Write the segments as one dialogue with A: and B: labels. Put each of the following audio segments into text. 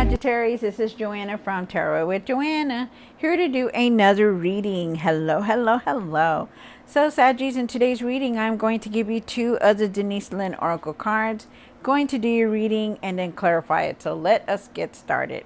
A: Sagittarius, this is Joanna from Tarot with Joanna, here to do another reading. Hello, hello, hello. So Saggies, in today's reading, I'm going to give you two of the Denise Lynn Oracle cards, going to do your reading and then clarify it. So let us get started.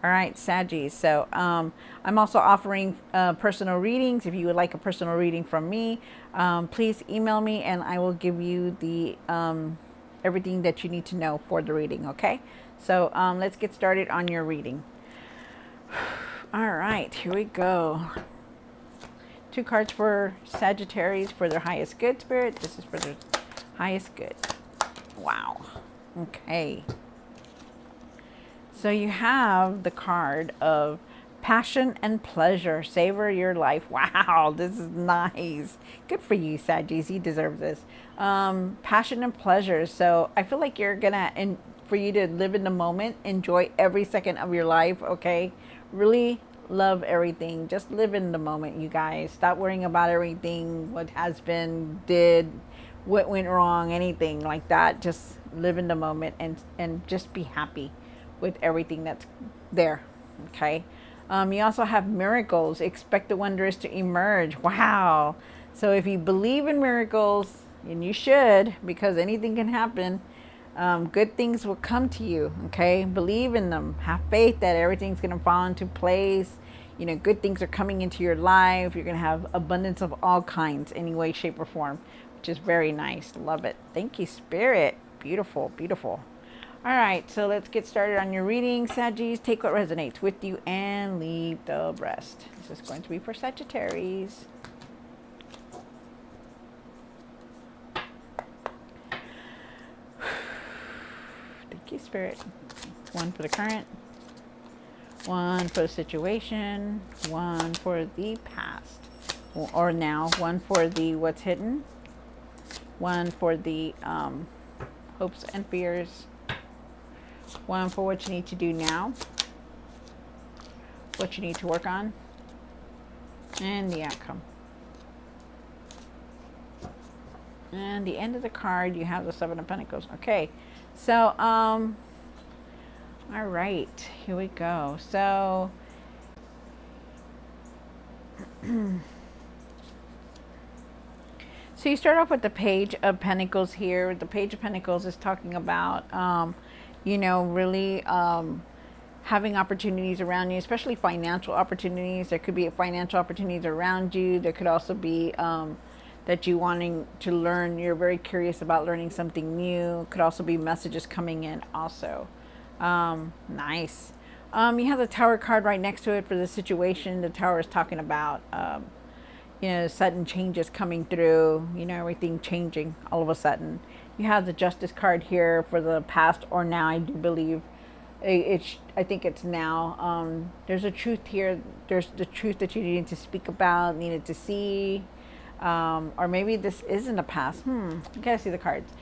A: All right, Saggies. So I'm also offering personal readings. If you would like a personal reading from me, please email me and I will give you the everything that you need to know for the reading, okay? So let's get started on your reading. All right, here we go. Two cards for Sagittarius for their highest good, Spirit. This is for their highest good. Wow. Okay. So you have the card of passion and pleasure. Savor your life. Wow, this is nice. Good for you, Saggies. You deserve this. Passion and pleasure. So I feel like you're gonna, for you to live in the moment, enjoy every second of your life. Okay, really love everything. Just live in the moment, you guys. Stop worrying about everything, what has been, did, what went wrong, anything like that. Just live in the moment and just be happy with everything that's there. Okay. You also have miracles. Expect the wondrous to emerge. Wow. So if you believe in miracles, and you should, because anything can happen, good things will come to you. Okay. Believe in them. Have faith that everything's going to fall into place. You know, good things are coming into your life. You're going to have abundance of all kinds, any way, shape, or form, which is very nice. Love it. Thank you, Spirit. Beautiful, beautiful. All right, so let's get started on your reading, Saggies. Take what resonates with you and leave the rest. This is going to be for Sagittarius. Thank you, Spirit. One for the current, one for the situation, one for the past or now, one for the what's hidden, one for the hopes and fears, one for what you need to do now, what you need to work on, and the outcome. And the end of the card, you have the Seven of Pentacles. Okay, so all right, here we go. So so you start off with the Page of Pentacles here. The Page of Pentacles is talking about you know, really having opportunities around you, especially financial opportunities. There could be financial opportunities around you. There could also be that you wanting to learn. You're very curious about learning something new. Could also be messages coming in also. Nice. You have the Tower card right next to it for the situation. The Tower is talking about you know, sudden changes coming through, you know, everything changing all of a sudden. You have the Justice card here for the past or now. I do believe I think it's now. There's a truth here. There's the truth that you needed to speak about, needed to see, or maybe this isn't a past. You gotta see the cards.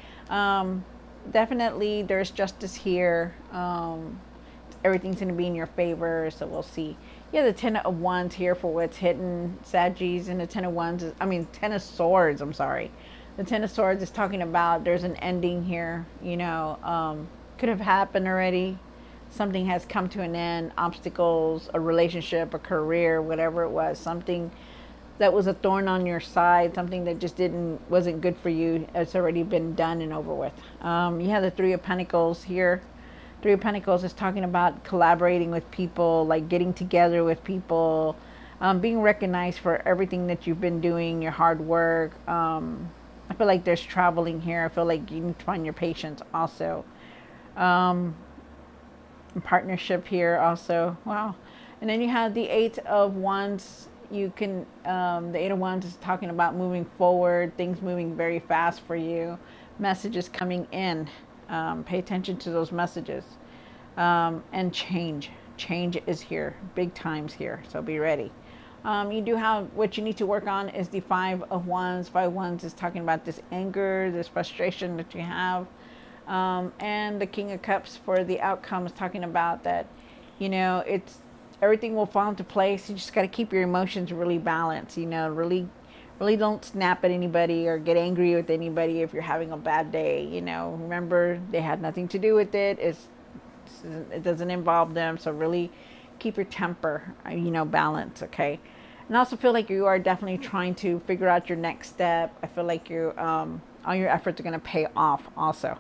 A: Definitely there's justice here. Everything's going to be in your favor, so we'll see. Yeah, the Ten of Wands here for what's hidden, Saggies, and the Ten of Wands is, Ten of Swords, I'm sorry. The Ten of Swords is talking about there's an ending here, you know, could have happened already. Something has come to an end, obstacles, a relationship, a career, whatever it was, something that was a thorn on your side, something that just wasn't good for you. It's already been done and over with. You have the Three of Pentacles here. Three of Pentacles is talking about collaborating with people, like getting together with people, being recognized for everything that you've been doing, your hard work. I feel like there's traveling here. I feel like you need to find your patience also. Partnership here also. Wow. And then you have the Eight of Wands. You can, the Eight of Wands is talking about moving forward, things moving very fast for you, messages coming in. Pay attention to those messages. And change is here, big times here, so be ready. You do have, what you need to work on is the Five of Wands. Five of Wands is talking about this anger, this frustration that you have. And the King of Cups for the outcome is talking about that, you know, everything will fall into place. You just got to keep your emotions really balanced, you know, really don't snap at anybody or get angry with anybody if you're having a bad day. You know, remember, they had nothing to do with it. It's It doesn't involve them. So really keep your temper, balance, okay? And I also feel like you are definitely trying to figure out your next step. I feel like all your efforts are going to pay off also.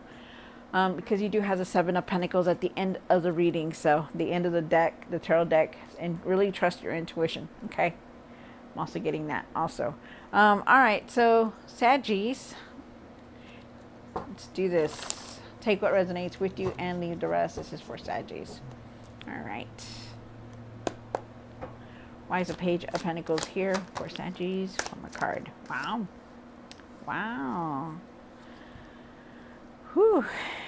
A: Because you do have the Seven of Pentacles at the end of the reading. So the end of the deck, the tarot deck, and really trust your intuition, okay? I'm also getting that also. All right, so Saggies, let's do this. Take what resonates with you and leave the rest. This is for Saggies. All right. Why is a Page of Pentacles here for Saggies from a card? Wow. Wow. Whew.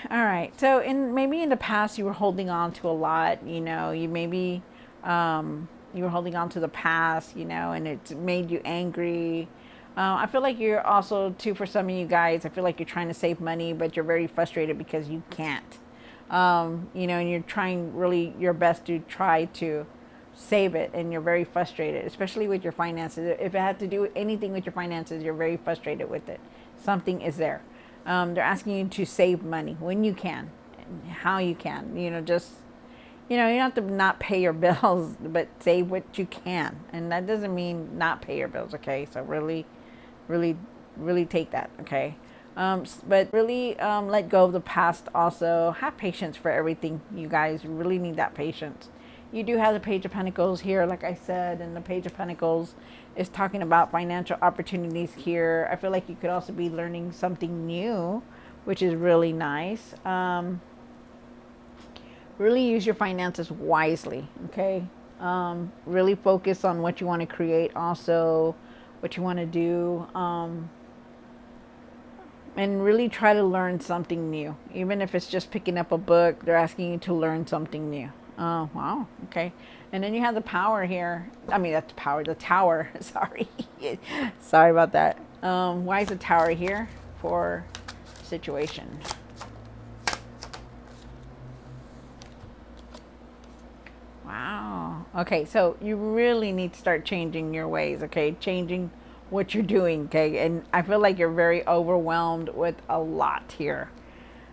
A: All right. So maybe in the past you were holding on to a lot, you maybe you were holding on to the past, and it made you angry. I feel like you're also, too, for some of you guys, I feel like you're trying to save money, but you're very frustrated because you can't. And you're trying really your best to try to save it, and you're very frustrated, especially with your finances. If it had to do anything with your finances, you're very frustrated with it. Something is there. They're asking you to save money when you can, and how you can. Just you don't have to not pay your bills, but save what you can, and that doesn't mean not pay your bills. Okay, so really, really take that. Okay, but really let go of the past. Also, have patience for everything. You guys really need that patience. You do have the Page of Pentacles here, like I said, and the Page of Pentacles is talking about financial opportunities here. I feel like you could also be learning something new, which is really nice. Really use your finances wisely, okay? Really focus on what you want to create, also what you want to do, and really try to learn something new. Even if it's just picking up a book, they're asking you to learn something new. Oh, wow. Okay. And then you have the power here. I mean, that's power. The tower. Sorry. Sorry about that. Why is the tower here? For situation. Wow. Okay. So you really need to start changing your ways. Okay. Changing what you're doing. Okay. And I feel like you're very overwhelmed with a lot here.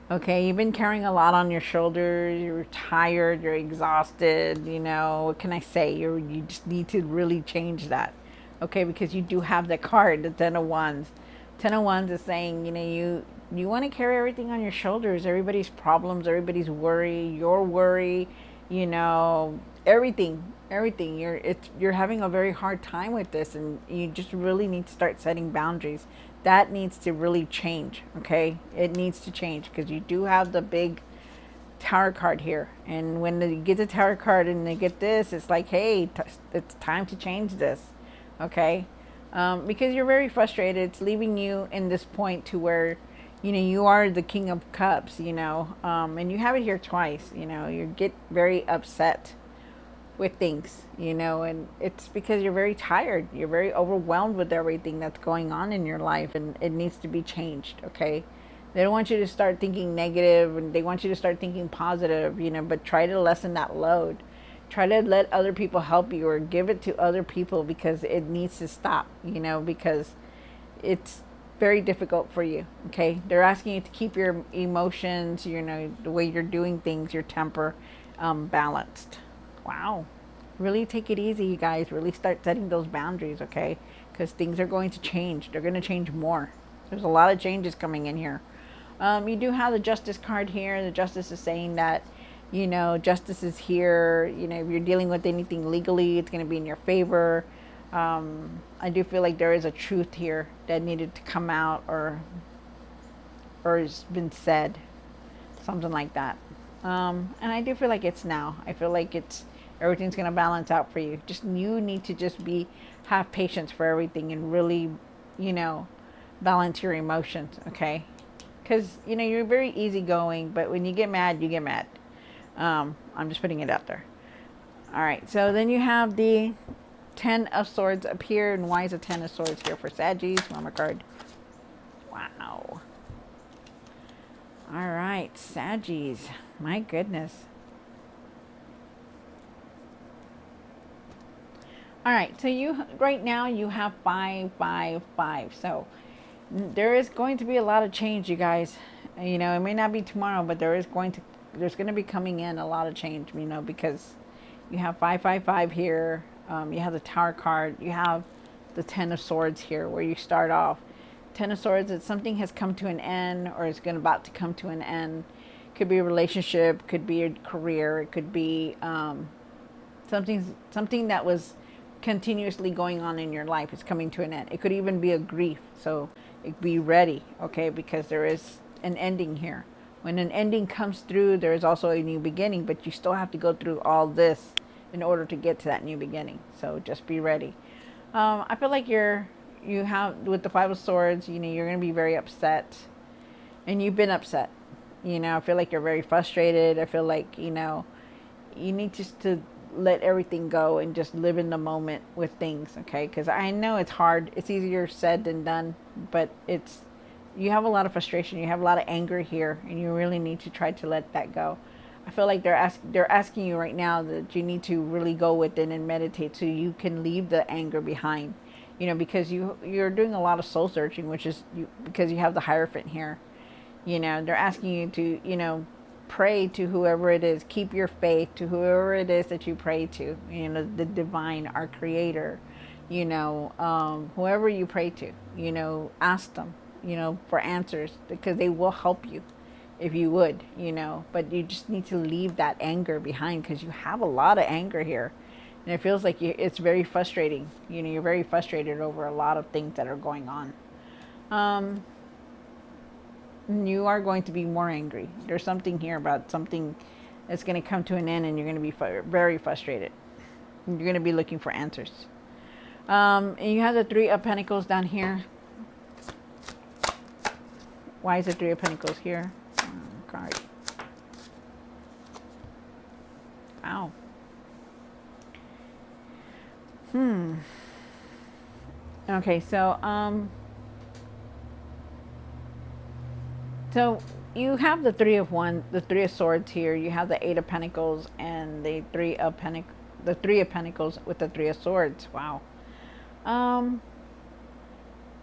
A: Okay, you've been carrying a lot on your shoulders. You're tired. You're exhausted. What can I say? You just need to really change that. Okay, because you do have the card, the Ten of Wands. Ten of Wands is saying, you want to carry everything on your shoulders. Everybody's problems, everybody's worry, your worry. Everything. You're having a very hard time with this, and you just really need to start setting boundaries. That needs to really change, okay? It needs to change because you do have the big Tower card here. And when they get the Tower card and they get this, it's like, hey, it's time to change this, okay? Because you're very frustrated. It's leaving you in this point to where, you are the King of Cups, and you have it here twice, you get very upset with things, and it's because you're very tired. You're very overwhelmed with everything that's going on in your life, and it needs to be changed, okay? They don't want you to start thinking negative, and they want you to start thinking positive, but try to lessen that load. Try to let other people help you, or give it to other people, because it needs to stop, because it's very difficult for you, okay? They're asking you to keep your emotions, the way you're doing things, your temper, balanced. Wow. Really take it easy, you guys. Really start setting those boundaries, okay? Because things are going to change. They're going to change more. There's a lot of changes coming in here. You do have the Justice card here. The Justice is saying that, justice is here. If you're dealing with anything legally, it's going to be in your favor. I do feel like there is a truth here that needed to come out, or has been said. Something like that. And I do feel like it's now. I feel like everything's going to balance out for you. You need to have patience for everything, and really, balance your emotions, okay? Because, you're very easygoing, but when you get mad, you get mad. I'm just putting it out there. All right, so then you have the Ten of Swords up here. And why is a Ten of Swords here for Saggies? One more card. Wow. All right, Saggies. My goodness. All right, so right now you have 5, 5, 5. So there is going to be a lot of change, you guys. It may not be tomorrow, but there is going to there's going to be coming in a lot of change, you know, because you have 555 here. You have the Tower card. You have the Ten of Swords here, where you start off. Ten of Swords, that something has come to an end, or is about to come to an end. Could be a relationship, could be a career, it could be something that was continuously going on in your life is coming to an end. It could even be a grief, so be ready, okay, because there is an ending here. When an ending comes through, there is also a new beginning, but you still have to go through all this in order to get to that new beginning. So just be ready. I feel like you have, with the Five of Swords, you know, you're going to be very upset, and you've been upset. You know, I feel like you're very frustrated. I feel like, you know, you need just to let everything go and just live in the moment with things, okay? Because I know it's hard. It's easier said than done, but you have a lot of frustration. You have a lot of anger here, and you really need to try to let that go. I feel like they're asking you right now that you need to really go within and meditate so you can leave the anger behind. You know, because you're doing a lot of soul searching, which is because you have the Hierophant here. You know, they're asking you to, you know, pray to whoever it is. Keep your faith to whoever it is that you pray to. You know, the divine, our creator. You know, whoever you pray to. You know, ask them, you know, for answers, because they will help you if you would, you know. But you just need to leave that anger behind, because you have a lot of anger here. And it feels like it's very frustrating. You know, you're very frustrated over a lot of things that are going on. You are going to be more angry. There's something here about something that's going to come to an end, and you're going to be very frustrated. You're going to be looking for answers. And you have the Three of Pentacles down here. Why is the Three of Pentacles here? Card. Wow. Okay, so so you have the Three of Swords here. You have the Eight of Pentacles and the Three of Pentacles with the Three of Swords. Wow.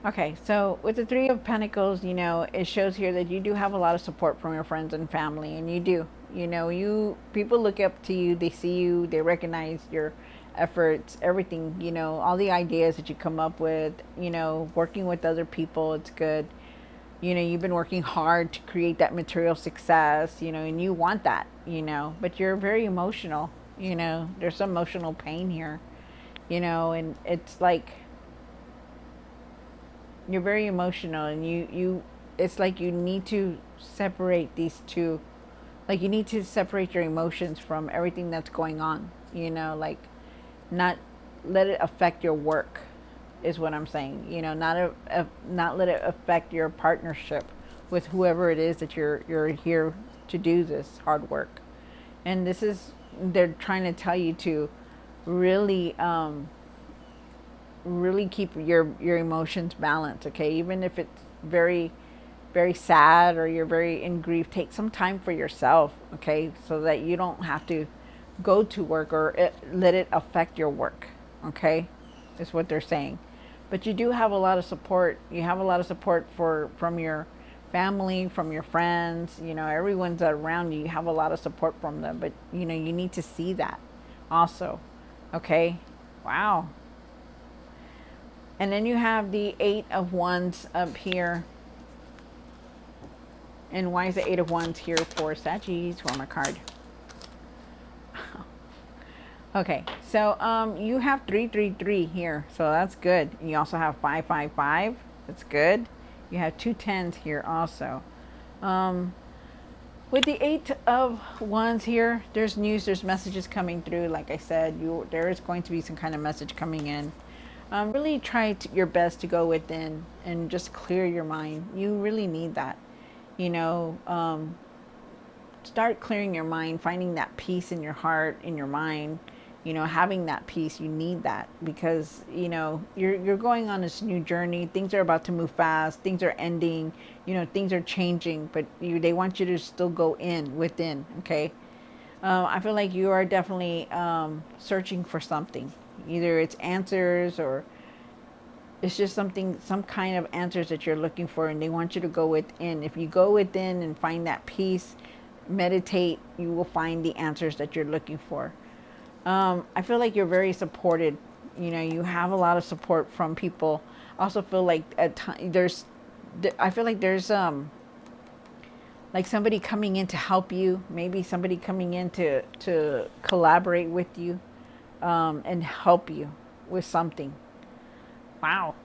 A: Okay, so with the Three of Pentacles, you know, it shows here that you do have a lot of support from your friends and family, and you do. You know, people look up to you, they see you, they recognize your efforts, everything, you know, all the ideas that you come up with, you know, working with other people, it's good. You know, you've been working hard to create that material success, you know, and you want that, you know, but you're very emotional, you know, there's some emotional pain here, you know, and it's like, you're very emotional, and it's like you need to separate these two. Like, you need to separate your emotions from everything that's going on, you know, like, not let it affect your work is what I'm saying, you know, not let it affect your partnership with whoever it is that you're here to do this hard work. And they're trying to tell you to really really keep your emotions balanced, okay? Even if it's very, very sad, or you're very in grief, take some time for yourself, okay? So that you don't have to go to work, or let it affect your work, okay? Is what they're saying. But you do have a lot of support. You have a lot of support from your family, from your friends, you know, everyone's around you. You have a lot of support from them, but you know, you need to see that also, okay? Wow. And then you have the Eight of Wands up here. And why is the Eight of Wands here for Sagittarius? One more card. Okay, so you have 333 here, so that's good. You also have 555. That's good. You have 2 10s here also. With the Eight of Wands here, there's news, there's messages coming through. Like I said, there is going to be some kind of message coming in. Really try your best to go within and just clear your mind. You really need that. You know, start clearing your mind, finding that peace in your heart, in your mind. You know, having that peace, you need that, because you know you're going on this new journey. Things are about to move fast. Things are ending. You know, things are changing, but they want you to still go within. Okay, I feel like you are definitely searching for something. Either it's answers, or it's just some kind of answers that you're looking for, and they want you to go within. If you go within and find that peace, meditate, you will find the answers that you're looking for. I feel like you're very supported. You know, you have a lot of support from people. I also feel like at times I feel like there's like somebody coming in to help you, maybe somebody coming in to collaborate with you, and help you with something. Wow.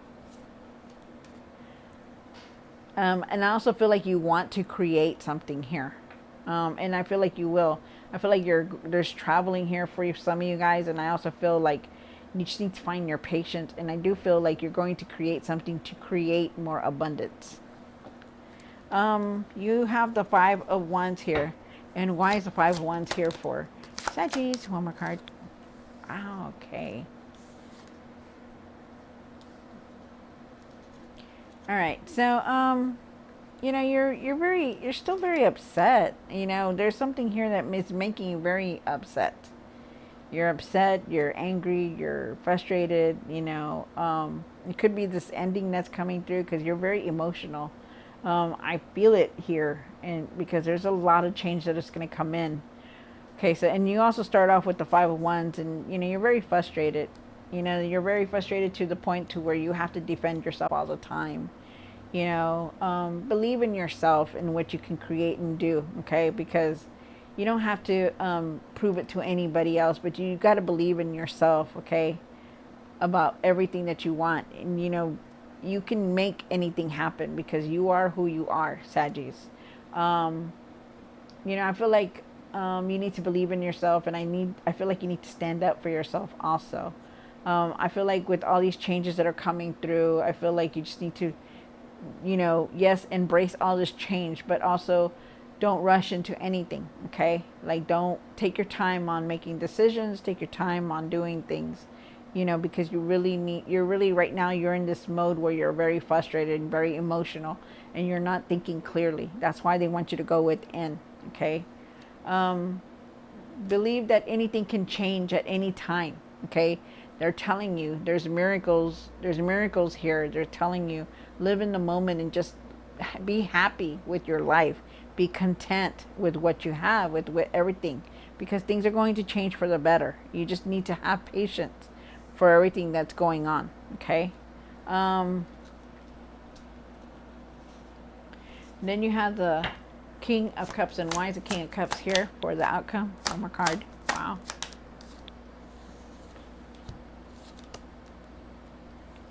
A: And I also feel like you want to create something here. And I feel like you will. I feel like there's traveling here for you, some of you guys. And I also feel like you just need to find your patience. And I do feel like you're going to create something to create more abundance. You have the Five of Wands here. And why is the Five of Wands here for? Sagittarius, one more card. Ah, okay. All right. So, you know, you're still very upset. You know, there's something here that is making you very upset. You're upset, you're angry, you're frustrated, you know. It could be this ending that's coming through because you're very emotional. I feel it here, and because there's a lot of change that is going to come in. Okay, so, and you also start off with the Five of Wands, and, you know, you're very frustrated. You know, you're very frustrated to the point to where you have to defend yourself all the time. You know, believe in yourself and what you can create and do, okay? Because you don't have to prove it to anybody else, but you got to believe in yourself, okay? About everything that you want. And, you know, you can make anything happen because you are who you are, Saggies. You know, I feel like you need to believe in yourself, and I feel like you need to stand up for yourself also. I feel like with all these changes that are coming through, I feel like you just need to, you know, yes, embrace all this change, but also don't rush into anything, okay? Like, don't take your time on making decisions, take your time on doing things, you know, because you're really right now, you're in this mode where you're very frustrated and very emotional, and you're not thinking clearly. That's why they want you to go within, okay? Believe that anything can change at any time, okay? They're telling you there's miracles here. They're telling you live in the moment and just be happy with your life. Be content with what you have, with everything, because things are going to change for the better. You just need to have patience for everything that's going on, okay? Then you have the King of Cups. And why is the King of Cups here for the outcome? One more card. Wow.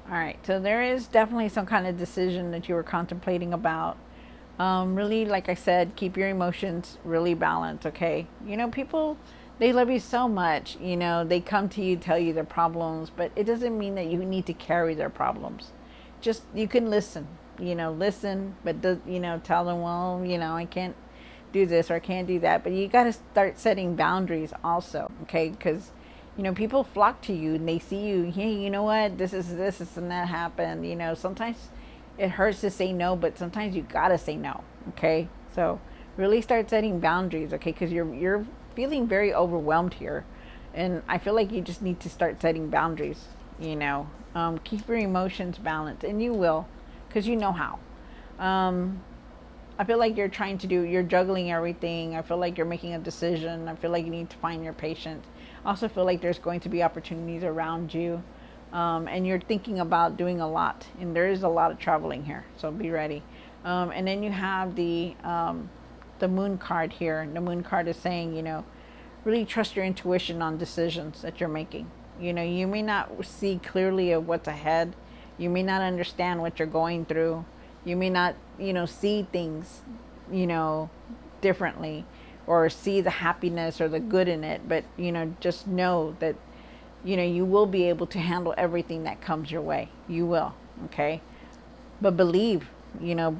A: All right, so there is definitely some kind of decision that you were contemplating about. Really, like I said, keep your emotions really balanced, okay? You know, people, they love you so much. You know, they come to you, tell you their problems, but it doesn't mean that you need to carry their problems. Just, you can listen, you know, but, you know, tell them, well, you know, I can't do this or I can't do that. But you got to start setting boundaries also, okay? Because, you know, people flock to you and they see you, hey, you know what, this and that happened. You know, sometimes it hurts to say no, but sometimes you gotta say no, okay? So really start setting boundaries, okay? Because you're feeling very overwhelmed here, and I feel like you just need to start setting boundaries, you know. Keep your emotions balanced, and you will, because you know how. I feel like you're juggling everything. I feel like you're making a decision. I feel like you need to find your patience. I also feel like there's going to be opportunities around you. And you're thinking about doing a lot. And there is a lot of traveling here. So be ready. And then you have the Moon card here. And the Moon card is saying, you know, really trust your intuition on decisions that you're making. You know, you may not see clearly of what's ahead. You may not understand what you're going through. You may not, you know, see things, you know, differently, or see the happiness or the good in it. But, you know, just know that, you know, you will be able to handle everything that comes your way. You will, okay? But believe, you know,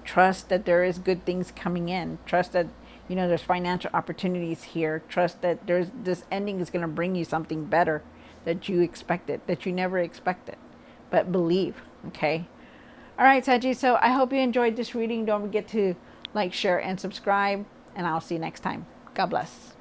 A: trust that there is good things coming in. Trust that, you know, there's financial opportunities here. Trust that this ending is going to bring you something better that you expected, that you never expected. But believe, okay? All right, Saji, so I hope you enjoyed this reading. Don't forget to like, share, and subscribe, and I'll see you next time. God bless.